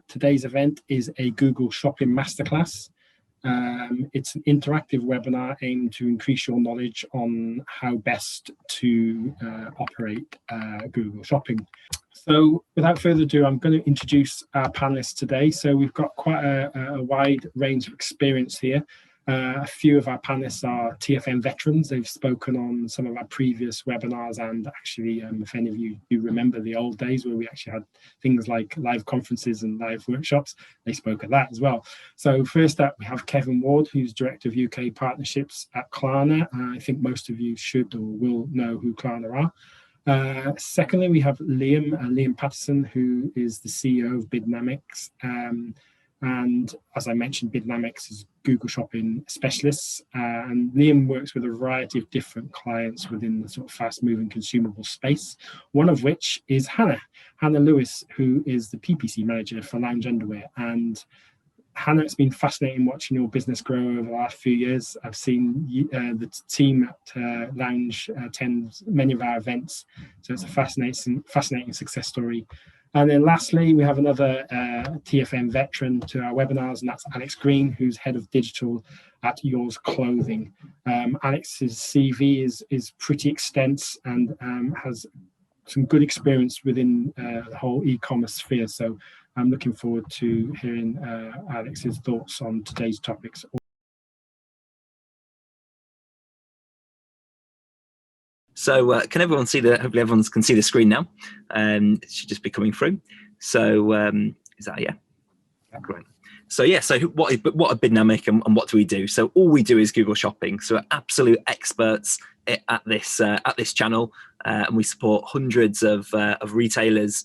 Today's event is a Google Shopping Masterclass. It's an interactive webinar aimed to increase your knowledge on how best to operate Google Shopping. So without further ado, I'm going to introduce our panelists today. So we've got quite a wide range of experience here. A few of our panelists are TFM veterans. They've spoken on some of our previous webinars, and actually, if any of you do remember the old days where we actually had things like live conferences and live workshops, they spoke at that as well. So first up, we have Kevin Ward, who's Director of UK Partnerships at Klarna. I think most of you should or will know who Klarna are. Secondly, we have Liam Patterson, who is the CEO of Bidnamic. And as I mentioned, Bidnamic is Google Shopping specialists. And Liam works with a variety of different clients within the sort of fast-moving consumable space, one of which is Hannah Lewis, who is the PPC manager for Lounge Underwear. And Hannah, it's been fascinating watching your business grow over the last few years. I've seen the team at Lounge attend many of our events, so it's a fascinating success story. And then lastly, we have another TFM veteran to our webinars, and that's Alex Green, who's head of digital at Yours Clothing. Alex's CV is pretty extensive and has some good experience within the whole e-commerce sphere. So I'm looking forward to hearing Alex's thoughts on today's topics. So can everyone see hopefully everyone can see the screen now. It should just be coming through. So is that, yeah? Great. So yeah, so what are Bidnamic and what do we do? So all we do is Google Shopping. So we're absolute experts at this channel, and we support hundreds of retailers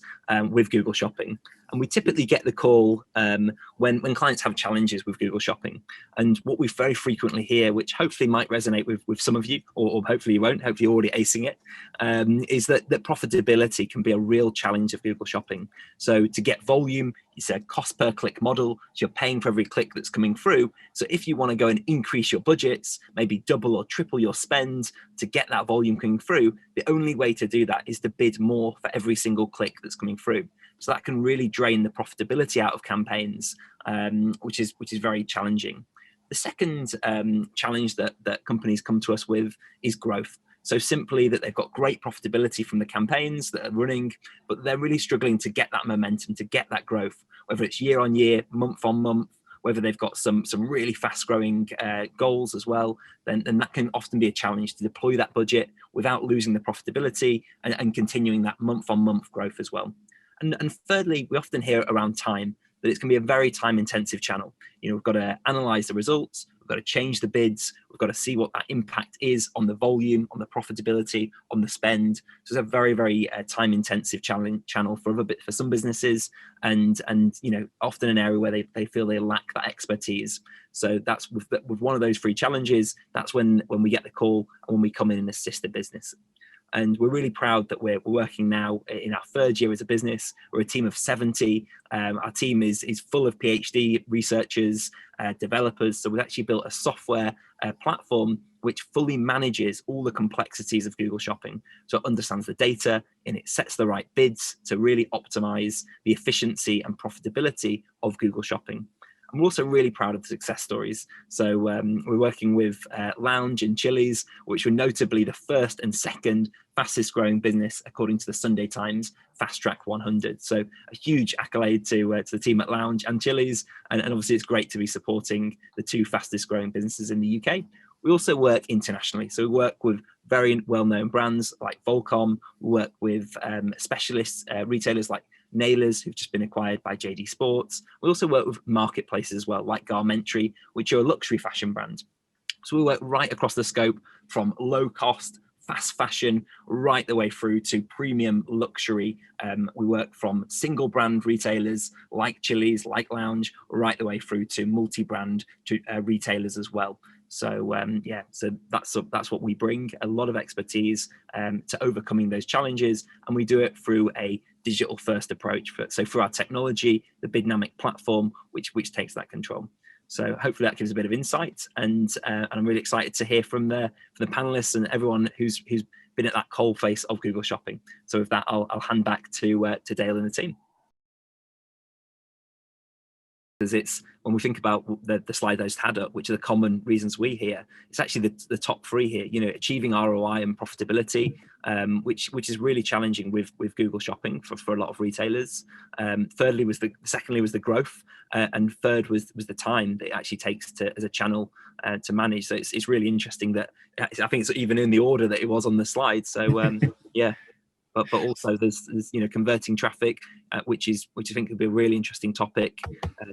with Google Shopping. And we typically get the call when clients have challenges with Google Shopping. And what we very frequently hear, which hopefully might resonate with some of you, or hopefully you won't, hopefully you're already acing it, is that profitability can be a real challenge of Google Shopping. So to get volume, it's a cost per click model, so you're paying for every click that's coming through. So if you want to go and increase your budgets, maybe double or triple your spend to get that volume coming through, the only way to do that is to bid more for every single click that's coming through. So that can really drain the profitability out of campaigns, which is very challenging. The second challenge that companies come to us with is growth. So simply that they've got great profitability from the campaigns that are running, but they're really struggling to get that momentum, to get that growth, whether it's year on year, month on month, whether they've got some really fast growing goals as well, then that can often be a challenge to deploy that budget without losing the profitability and continuing that month on month growth as well. And thirdly, we often hear around time, that it's going to be a very time intensive channel. You know, we've got to analyze the results, we've got to change the bids, we've got to see what that impact is on the volume, on the profitability, on the spend. So it's a very, very time intensive channel for some businesses, and you know, often an area where they feel they lack that expertise. So that's with one of those three challenges, that's when we get the call and when we come in and assist the business. And we're really proud that we're working now in our third year as a business. We're a team of 70. Our team is full of PhD researchers, developers. So we've actually built a software platform which fully manages all the complexities of Google Shopping. So it understands the data and it sets the right bids to really optimize the efficiency and profitability of Google Shopping. And we're also really proud of the success stories. So we're working with Lounge and Chili's, which were notably the first and second fastest growing business according to the Sunday Times Fast Track 100. So a huge accolade to the team at Lounge and Chili's. And obviously it's great to be supporting the two fastest growing businesses in the UK. We also work internationally. So we work with very well-known brands like Volcom. We work with specialists, retailers like Nailers, who've just been acquired by JD Sports. We also work with marketplaces as well, like Garmentry, which are a luxury fashion brand. So we work right across the scope, from low cost, fast fashion, right the way through to premium luxury. We work from single brand retailers like Chili's, like Lounge, right the way through to multi-brand retailers as well. So yeah, so that's what we bring, a lot of expertise to overcoming those challenges, and we do it through a digital first approach. So through our technology, the Bidnamic platform, which takes that control. So hopefully that gives a bit of insight, and I'm really excited to hear from the panelists and everyone who's been at that coal face of Google Shopping. So with that, I'll hand back to Dale and the team. because it's, when we think about the slide I just had up, which are the common reasons we hear, it's actually the top three here. You know, achieving ROI and profitability, which is really challenging with Google Shopping for a lot of retailers. Secondly was the growth, and third was the time that it actually takes as a channel to manage. So it's really interesting that I think it's even in the order that it was on the slide. So yeah. But also there's you know, converting traffic, which I think could be a really interesting topic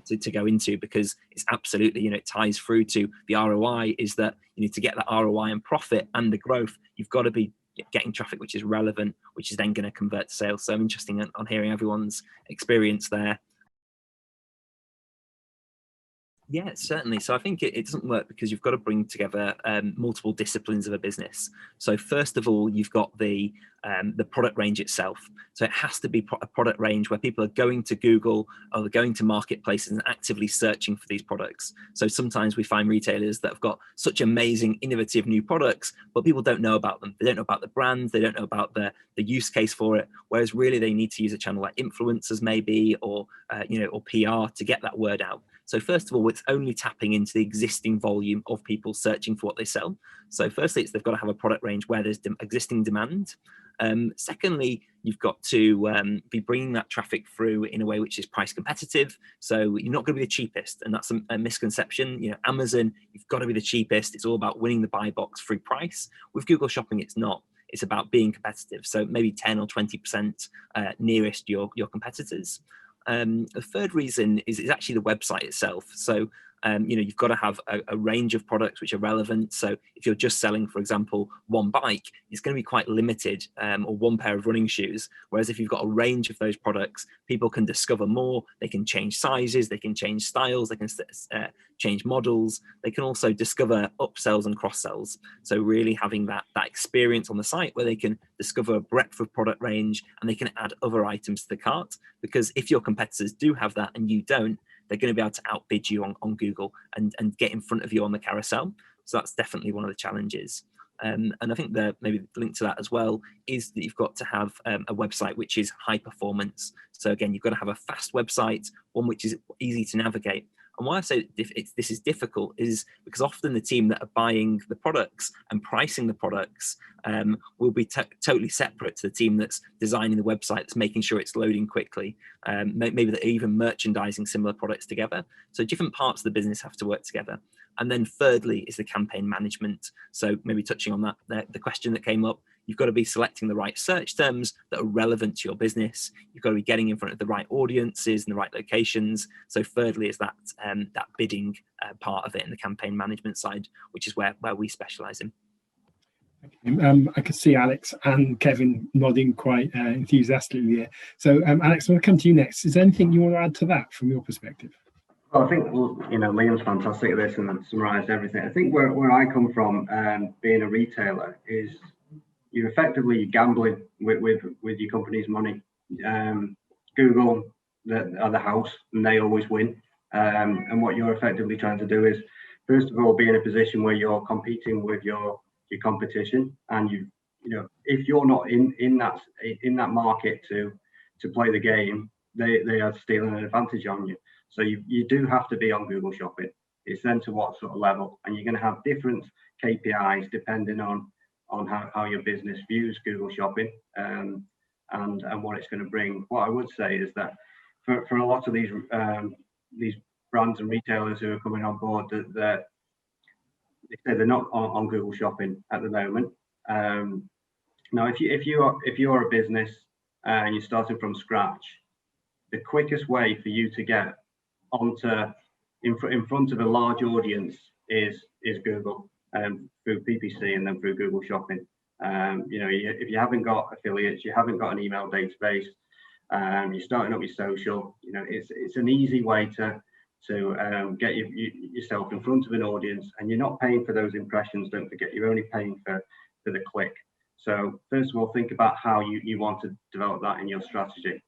to go into, because it's absolutely, you know, it ties through to the ROI. Is that you need to get that ROI and profit and the growth, you've got to be getting traffic which is relevant, which is then going to convert to sales. So I'm interested on hearing everyone's experience there. Yeah, certainly. So I think it doesn't work because you've got to bring together multiple disciplines of a business. So first of all, you've got the product range itself. So it has to be a product range where people are going to Google or they're going to marketplaces and actively searching for these products. So sometimes we find retailers that have got such amazing, innovative new products, but people don't know about them. They don't know about the brands. They don't know about the use case for it. Whereas really they need to use a channel like influencers maybe, or you know, or PR to get that word out. So first of all, it's only tapping into the existing volume of people searching for what they sell. So firstly, they've got to have a product range where there's existing demand. Secondly, you've got to be bringing that traffic through in a way which is price competitive. So you're not going to be the cheapest, and that's a misconception. You know, Amazon, you've got to be the cheapest. It's all about winning the buy box through price. With Google Shopping, it's not. It's about being competitive. So maybe 10 or 20% nearest your competitors. The third reason is actually the website itself. So you know, you've got to have a range of products which are relevant. So if you're just selling, for example, one bike, it's going to be quite limited, or one pair of running shoes. Whereas if you've got a range of those products, people can discover more. They can change sizes, they can change styles, they can change models. They can also discover upsells and cross sells. So really having that experience on the site where they can discover a breadth of product range and they can add other items to the cart. Because if your competitors do have that and you don't, they're going to be able to outbid you on Google and get in front of you on the carousel. So that's definitely one of the challenges. And I think maybe linked to that as well is that you've got to have a website which is high performance. So again, you've got to have a fast website, one which is easy to navigate. And why I say this is difficult is because often the team that are buying the products and pricing the products will be totally separate to the team that's designing the website, that's making sure it's loading quickly. Maybe they're even merchandising similar products together. So different parts of the business have to work together. And then thirdly is the campaign management. So maybe touching on that, the question that came up, you've got to be selecting the right search terms that are relevant to your business. You've got to be getting in front of the right audiences and the right locations. So thirdly is that bidding part of it and the campaign management side, which is where we specialize in. I can see Alex and Kevin nodding quite enthusiastically here. So Alex, I'm going to come to you next. Is there anything you want to add to that from your perspective? Well, I think, you know, Liam's fantastic at this and summarised everything. I think where I come from, being a retailer, is you're effectively gambling with your company's money. Google are the house and they always win. And what you're effectively trying to do is, first of all, be in a position where you're competing with your competition, and you know, if you're not in that market to play the game, they are stealing an advantage on you. So you do have to be on Google Shopping. It's then to what sort of level, and you're going to have different KPIs depending on how your business views Google Shopping and what it's going to bring. What I would say is that for a lot of these brands and retailers who are coming on board, that they say they're not on Google Shopping at the moment. Now, if you're a business and you're starting from scratch, the quickest way for you to get in front of a large audience is Google, through PPC and then through Google Shopping. You know, if you haven't got affiliates, you haven't got an email database, you're starting up your social, you know, it's an easy way to get yourself in front of an audience, and you're not paying for those impressions. Don't forget, you're only paying for the click. So first of all, think about how you want to develop that in your strategy.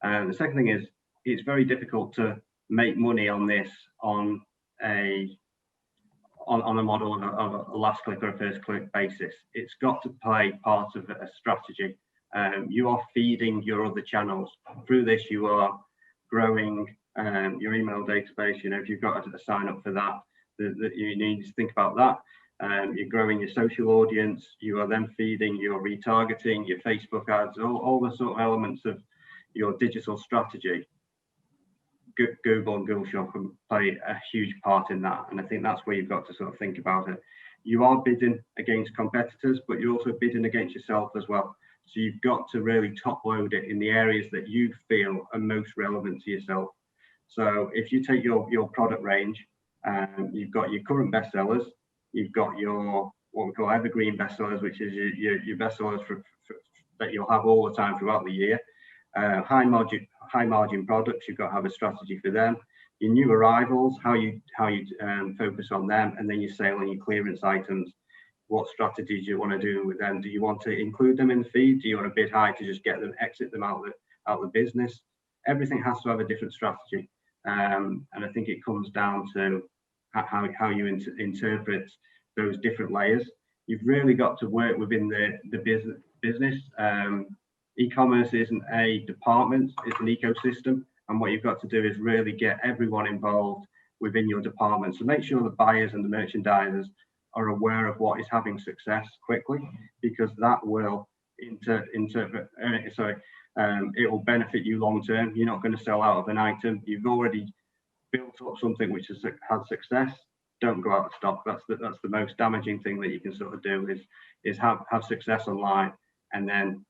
The second thing is, it's very difficult to make money on this on a model of a last click or a first click basis. It's got to play part of a strategy. You are feeding your other channels. Through this, you are growing your email database. You know, if you've got a sign up for that, that you need to think about that. You're growing your social audience. You are then feeding your retargeting, your Facebook ads, all the sort of elements of your digital strategy. Google and Google Shopping play a huge part in that, and I think that's where you've got to sort of think about it. You are bidding against competitors, but you're also bidding against yourself as well. So you've got to really top load it in the areas that you feel are most relevant to yourself. So if you take your product range, you've got your current bestsellers, you've got your what we call evergreen bestsellers, which is your bestsellers that you'll have all the time throughout the year. High margin products, you've got to have a strategy for them. Your new arrivals, how you focus on them, and then your sale and your clearance items. What strategies you want to do with them? Do you want to include them in the feed? Do you want to bid high to just get them, exit them out of the business? Everything has to have a different strategy, and I think it comes down to how you interpret those different layers. You've really got to work within the business. E-commerce isn't a department, it's an ecosystem. And what you've got to do is really get everyone involved within your department. So make sure the buyers and the merchandisers are aware of what is having success quickly, because that will it will benefit you long term. You're not going to sell out of an item. You've already built up something which has had success. Don't go out of stock. That's the most damaging thing that you can sort of do is have success online and then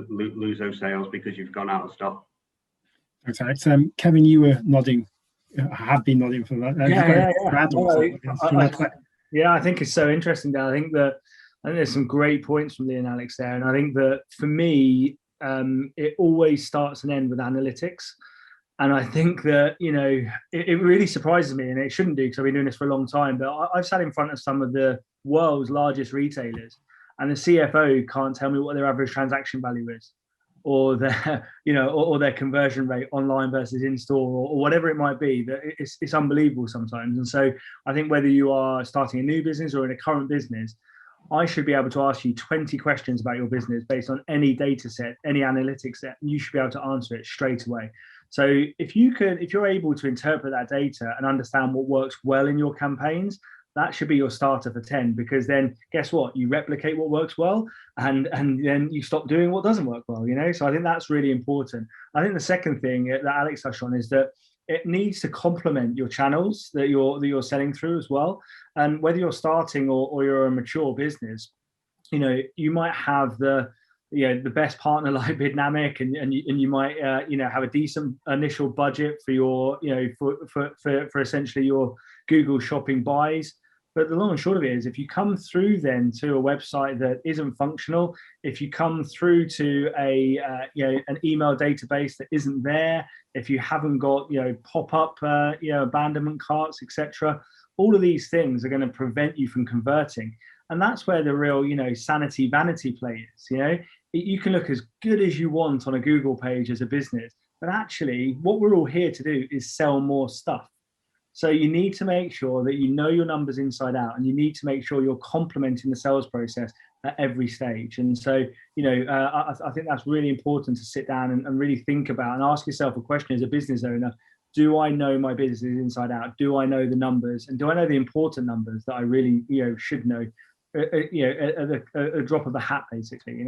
lose those sales because you've gone out of stock. Okay, so Kevin, you were nodding. I have been nodding for that. Yeah, I think it's so interesting, Dan. I think there's some great points from Lee and Alex there, and I think that for me, it always starts and ends with analytics. And I think that, you know, it really surprises me, and it shouldn't do because I've been doing this for a long time. But I've sat in front of some of the world's largest retailers, and the CFO can't tell me what their average transaction value is, or their, you know, or their conversion rate online versus in store, or whatever it might be. That it's unbelievable sometimes. And so I think whether you are starting a new business or in a current business, I should be able to ask you 20 questions about your business based on any data set, any analytics set, and you should be able to answer it straight away. So if you're able to interpret that data and understand what works well in your campaigns, that should be your starter for 10, because then guess what? You replicate what works well, and then you stop doing what doesn't work well, you know? So I think that's really important. I think the second thing that Alex touched on is that it needs to complement your channels that you're selling through as well. And whether you're starting or you're a mature business, you know, you might have the best partner like Bidnamic, and you might have a decent initial budget for your for essentially your Google shopping buys. But the long and short of it is, if you come through then to a website that isn't functional, if you come through to an email database that isn't there, if you haven't got pop-up abandonment carts, etc., all of these things are going to prevent you from converting. And that's where the real sanity vanity play is. You can look as good as you want on a Google page as a business, but actually what we're all here to do is sell more stuff. So you need to make sure that you know your numbers inside out, and you need to make sure you're complementing the sales process at every stage. And so, I think that's really important to sit down and really think about and ask yourself a question as a business owner. Do I know my business inside out? Do I know the numbers? And do I know the important numbers that I really, should know, at a drop of a hat, basically,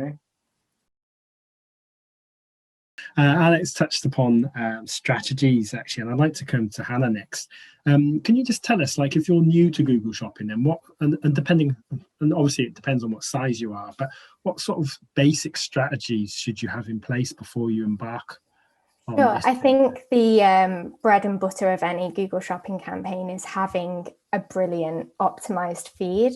Alex touched upon strategies, actually, and I'd like to come to Hannah next. Can you just tell us, like, if you're new to Google Shopping, and depending, and obviously it depends on what size you are, but what sort of basic strategies should you have in place before you embark on this? I think the bread and butter of any Google Shopping campaign is having a brilliant optimized feed.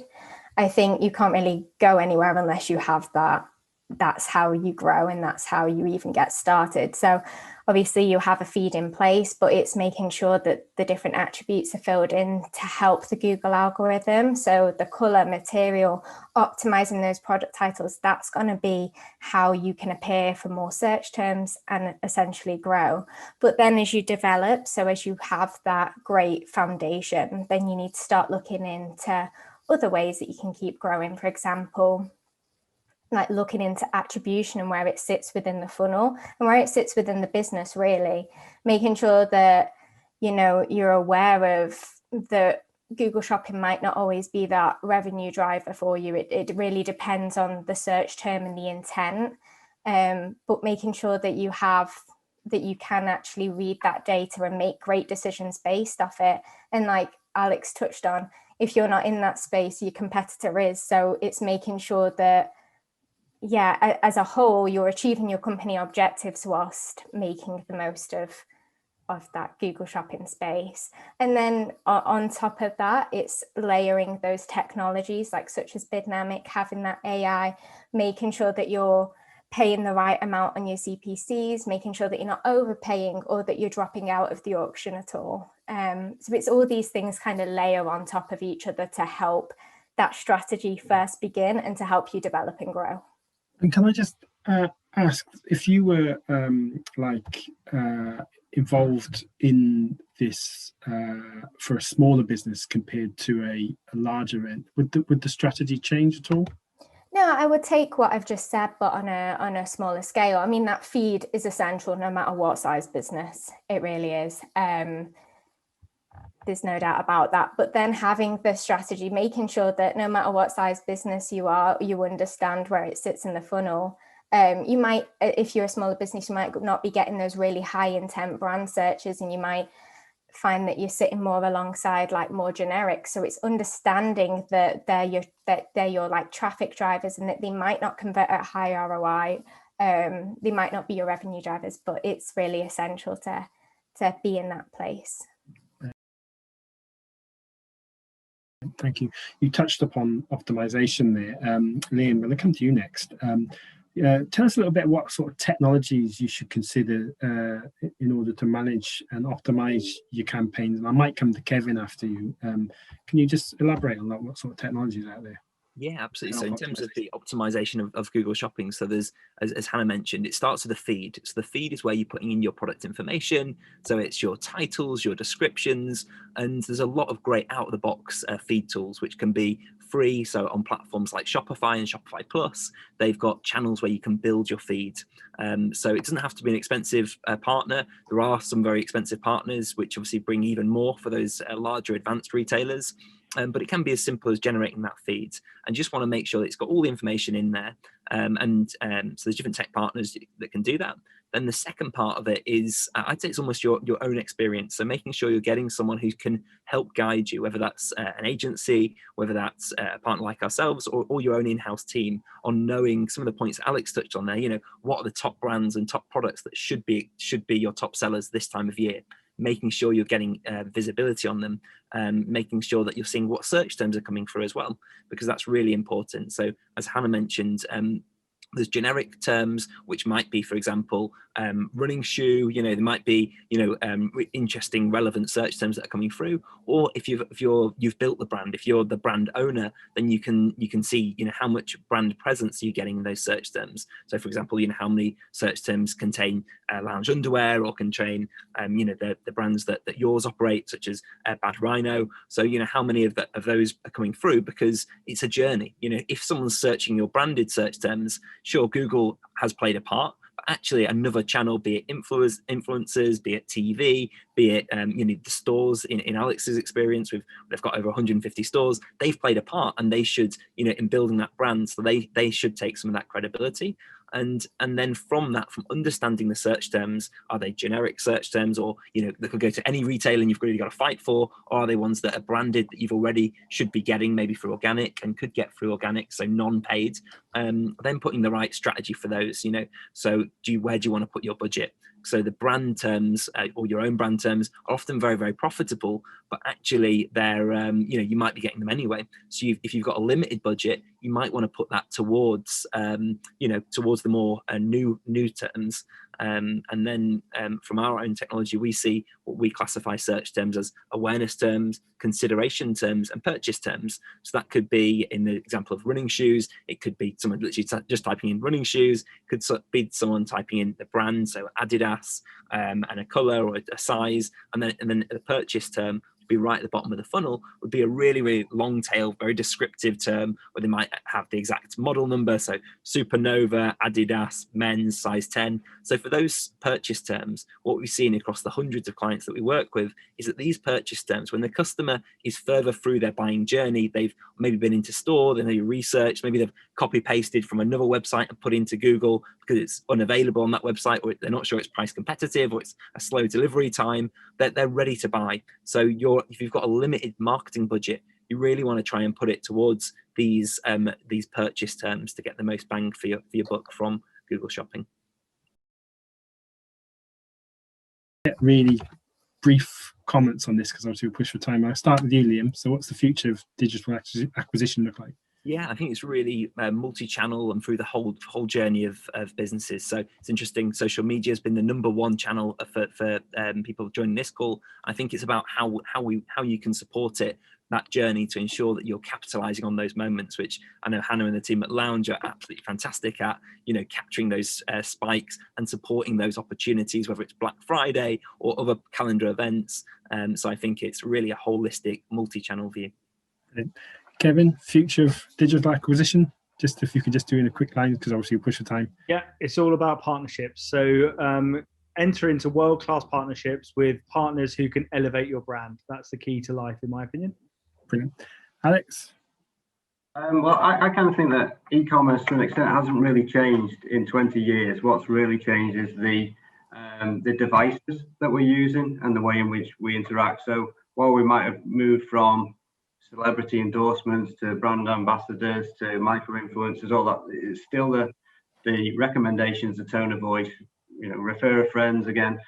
I think you can't really go anywhere unless you have that. That's how you grow, and that's how you even get started. So obviously you have a feed in place, but it's making sure that the different attributes are filled in to help the Google algorithm. So the color, material, optimizing those product titles, that's going to be how you can appear for more search terms and essentially grow. But then as you develop, so as you have that great foundation, then you need to start looking into other ways that you can keep growing. For example, like looking into attribution and where it sits within the funnel and where it sits within the business, really making sure that, you know, you're aware of that Google Shopping might not always be that revenue driver for you. It really depends on the search term and the intent, but making sure that you can actually read that data and make great decisions based off it. And like Alex touched on, if you're not in that space, your competitor is. So it's making sure that, yeah, as a whole, you're achieving your company objectives whilst making the most of that Google Shopping space. And then on top of that, it's layering those technologies like such as Bidnamic, having that AI, making sure that you're paying the right amount on your CPCs, making sure that you're not overpaying or that you're dropping out of the auction at all. So it's all these things kind of layer on top of each other to help that strategy first begin and to help you develop and grow. And can I just ask, if you were involved in this for a smaller business compared to a larger end, would the strategy change at all? No, I would take what I've just said, but on a smaller scale. I mean, that feed is essential no matter what size business. It really is. There's no doubt about that. But then having the strategy, making sure that no matter what size business you are, you understand where it sits in the funnel. You might, if you're a smaller business, you might not be getting those really high intent brand searches, and you might find that you're sitting more alongside like more generic. So it's understanding that they're your like traffic drivers, and that they might not convert at high ROI. They might not be your revenue drivers, but it's really essential to be in that place. Thank you. You touched upon optimization there. Liam, when I come to you next, tell us a little bit what sort of technologies you should consider in order to manage and optimize your campaigns. And I might come to Kevin after you. Can you just elaborate on that? What sort of technologies are out there? Yeah, absolutely. So in terms of the optimization of Google Shopping, so there's, as Hannah mentioned, it starts with the feed. So the feed is where you're putting in your product information. So it's your titles, your descriptions, and there's a lot of great out-of-the-box feed tools, which can be free. So on platforms like Shopify and Shopify Plus, they've got channels where you can build your feed. So it doesn't have to be an expensive partner. There are some very expensive partners, which obviously bring even more for those larger advanced retailers. But it can be as simple as generating that feed, and just want to make sure that it's got all the information in there. So there's different tech partners that can do that. Then the second part of it is, I'd say it's almost your own experience. So making sure you're getting someone who can help guide you, whether that's an agency, whether that's a partner like ourselves, or your own in-house team, on knowing some of the points Alex touched on there. You know, what are the top brands and top products that should be your top sellers this time of year? Making sure you're getting visibility on them, making sure that you're seeing what search terms are coming through as well, because that's really important. So as Hannah mentioned, there's generic terms, which might be, for example, running shoe. You know, there might be, interesting, relevant search terms that are coming through. Or if you've built the brand, if you're the brand owner, then you can see, how much brand presence you're getting in those search terms. So, for example, how many search terms contain lounge underwear, or contain, the brands that yours operate, such as Bad Rhino. So, how many of those are coming through, because it's a journey. If someone's searching your branded search terms, sure, Google has played a part, but actually another channel, be it influencers, be it TV, be it the stores. In Alex's experience, they've got over 150 stores. They've played a part, and they should, in building that brand, so they should take some of that credibility. And then from understanding the search terms, are they generic search terms, or that could go to any retailer and you've really got to fight for, or are they ones that are branded that you've already should be getting maybe through organic and could get through organic, so non-paid? Then putting the right strategy for those. So where do you want to put your budget? So the brand terms, or your own brand terms, are often very, very profitable, but actually they're, you might be getting them anyway. So if you've got a limited budget, you might want to put that towards, towards the more new terms. And then from our own technology, we see what we classify search terms as awareness terms, consideration terms, and purchase terms. So that could be, in the example of running shoes, it could be someone literally just typing in running shoes, could be someone typing in the brand, so Adidas, and a color or a size, and then the purchase term be right at the bottom of the funnel would be a really, really long tail, very descriptive term where they might have the exact model number. So Supernova, Adidas, men's, size 10. So for those purchase terms, what we've seen across the hundreds of clients that we work with is that these purchase terms, when the customer is further through their buying journey, they've maybe been into store, then they research, maybe they've copy pasted from another website and put into Google because it's unavailable on that website, or they're not sure it's price competitive, or it's a slow delivery time, they're ready to buy. So if you've got a limited marketing budget, you really want to try and put it towards these purchase terms to get the most bang for your buck from Google Shopping. Really brief comments on this because obviously we push for time. I'll start with you, Liam. So what's the future of digital acquisition look like? Yeah, I think it's really multi-channel and through the whole journey of businesses. So it's interesting. Social media has been the #1 channel for people joining this call. I think it's about how you can support it, that journey, to ensure that you're capitalizing on those moments, which I know Hannah and the team at Lounge are absolutely fantastic at, capturing those spikes and supporting those opportunities, whether it's Black Friday or other calendar events. So I think it's really a holistic multi-channel view. Kevin, future of digital acquisition, just if you could just do in a quick line, because obviously you push the time. Yeah, it's all about partnerships. So enter into world-class partnerships with partners who can elevate your brand. That's the key to life, in my opinion. Brilliant. Alex? Well, I kind of think that e-commerce to an extent hasn't really changed in 20 years. What's really changed is the devices that we're using and the way in which we interact. So while we might have moved from celebrity endorsements to brand ambassadors to micro influencers, all that, it's still the recommendations, the tone of voice, refer a friends again,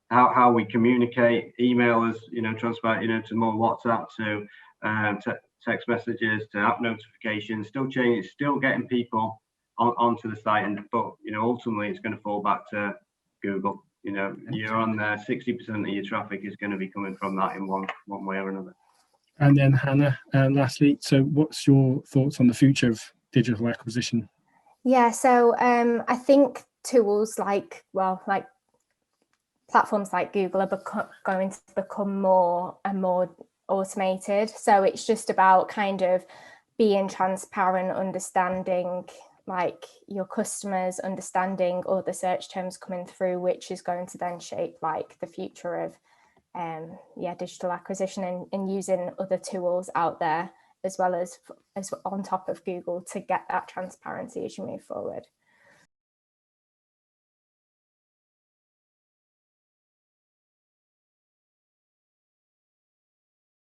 how we communicate, email is, transfer, to more WhatsApp, to text messages, to app notifications, still change, still getting people onto the site, but ultimately it's going to fall back to Google. You're on there, 60% of your traffic is going to be coming from that in one way or another. And then Hannah, lastly, so what's your thoughts on the future of digital acquisition? Yeah, so I think tools like platforms like Google are going to become more and more automated. So it's just about kind of being transparent, understanding like your customers, understanding all the search terms coming through, which is going to then shape like the future of digital acquisition, and using other tools out there as well as on top of Google to get that transparency as you move forward.